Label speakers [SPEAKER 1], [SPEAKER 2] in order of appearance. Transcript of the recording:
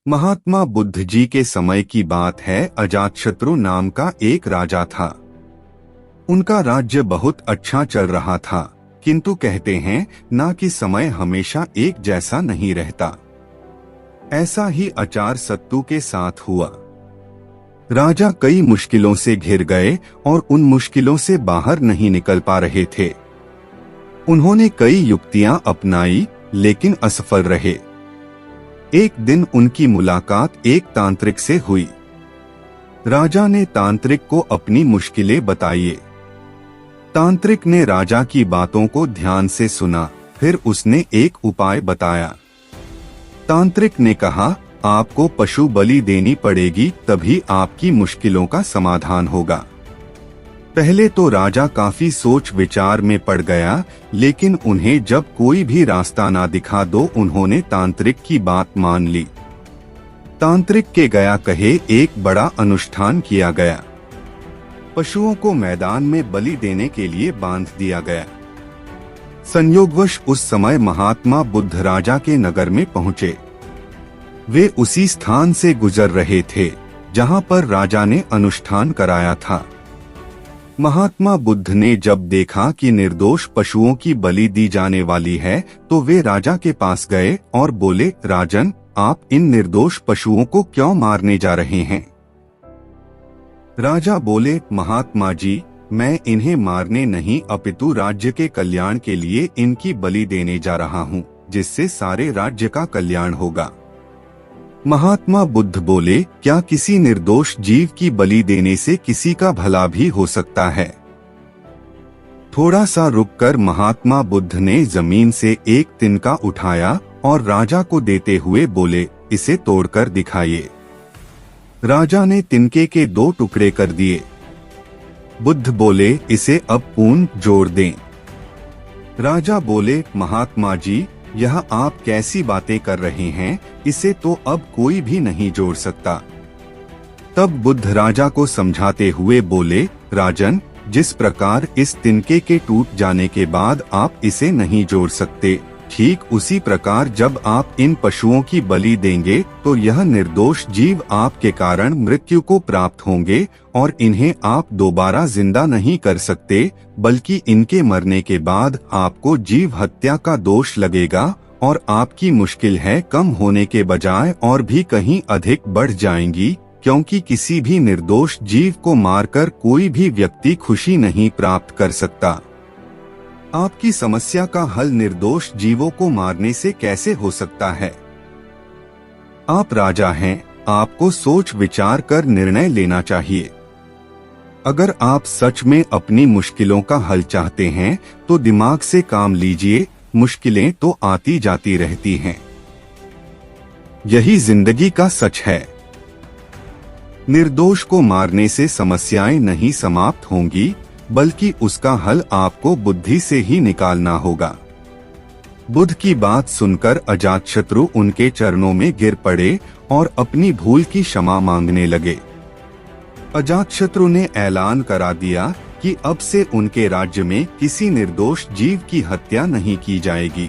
[SPEAKER 1] महात्मा बुद्ध जी के समय की बात है। अजातशत्रु नाम का एक राजा था। उनका राज्य बहुत अच्छा चल रहा था, किंतु कहते हैं ना कि समय हमेशा एक जैसा नहीं रहता। ऐसा ही अजातशत्रु के साथ हुआ। राजा कई मुश्किलों से घिर गए और उन मुश्किलों से बाहर नहीं निकल पा रहे थे। उन्होंने कई युक्तियां अपनाई, लेकिन असफल रहे। एक दिन उनकी मुलाकात एक तांत्रिक से हुई। राजा ने तांत्रिक को अपनी मुश्किलें बताई। तांत्रिक ने राजा की बातों को ध्यान से सुना, फिर उसने एक उपाय बताया। तांत्रिक ने कहा, आपको पशु बलि देनी पड़ेगी, तभी आपकी मुश्किलों का समाधान होगा। पहले तो राजा काफी सोच विचार में पड़ गया, लेकिन उन्हें जब कोई भी रास्ता ना दिखा दो उन्होंने तांत्रिक की बात मान ली। तांत्रिक के गया कहे एक बड़ा अनुष्ठान किया गया। पशुओं को मैदान में बलि देने के लिए बांध दिया गया। संयोगवश उस समय महात्मा बुद्ध राजा के नगर में पहुंचे। वे उसी स्थान से गुजर रहे थे जहां पर राजा ने अनुष्ठान कराया था। महात्मा बुद्ध ने जब देखा कि निर्दोष पशुओं की बलि दी जाने वाली है, तो वे राजा के पास गए और बोले, राजन, आप इन निर्दोष पशुओं को क्यों मारने जा रहे हैं? राजा बोले, महात्मा जी, मैं इन्हें मारने नहीं अपितु राज्य के कल्याण के लिए इनकी बलि देने जा रहा हूँ, जिससे सारे राज्य का कल्याण होगा। महात्मा बुद्ध बोले, क्या किसी निर्दोष जीव की बलि देने से किसी का भला भी हो सकता है? थोड़ा सा रुककर महात्मा बुद्ध ने जमीन से एक तिनका उठाया और राजा को देते हुए बोले, इसे तोड़कर दिखाइए। राजा ने तिनके के 2 टुकड़े कर दिए। बुद्ध बोले, इसे अब पूर्ण जोड़ दें। राजा बोले, महात्मा जी, यह आप कैसी बातें कर रहे हैं? इसे तो अब कोई भी नहीं जोड़ सकता। तब बुद्ध राजा को समझाते हुए बोले, राजन, जिस प्रकार इस तिनके के टूट जाने के बाद आप इसे नहीं जोड़ सकते, ठीक उसी प्रकार जब आप इन पशुओं की बलि देंगे तो यह निर्दोष जीव आपके कारण मृत्यु को प्राप्त होंगे और इन्हें आप दोबारा जिंदा नहीं कर सकते, बल्कि इनके मरने के बाद आपको जीव हत्या का दोष लगेगा और आपकी मुश्किल है कम होने के बजाय और भी कहीं अधिक बढ़ जाएंगी, क्योंकि किसी भी निर्दोष जीव को मारकर कोई भी व्यक्ति खुशी नहीं प्राप्त कर सकता। आपकी समस्या का हल निर्दोष जीवों को मारने से कैसे हो सकता है? आप राजा हैं, आपको सोच विचार कर निर्णय लेना चाहिए। अगर आप सच में अपनी मुश्किलों का हल चाहते हैं तो दिमाग से काम लीजिए, मुश्किलें तो आती जाती रहती हैं। यही जिंदगी का सच है। निर्दोष को मारने से समस्याएं नहीं समाप्त होंगी, बल्कि उसका हल आपको बुद्धि से ही निकालना होगा। बुद्ध की बात सुनकर अजातशत्रु उनके चरणों में गिर पड़े और अपनी भूल की क्षमा मांगने लगे। अजातशत्रु ने ऐलान करा दिया कि अब से उनके राज्य में किसी निर्दोष जीव की हत्या नहीं की जाएगी।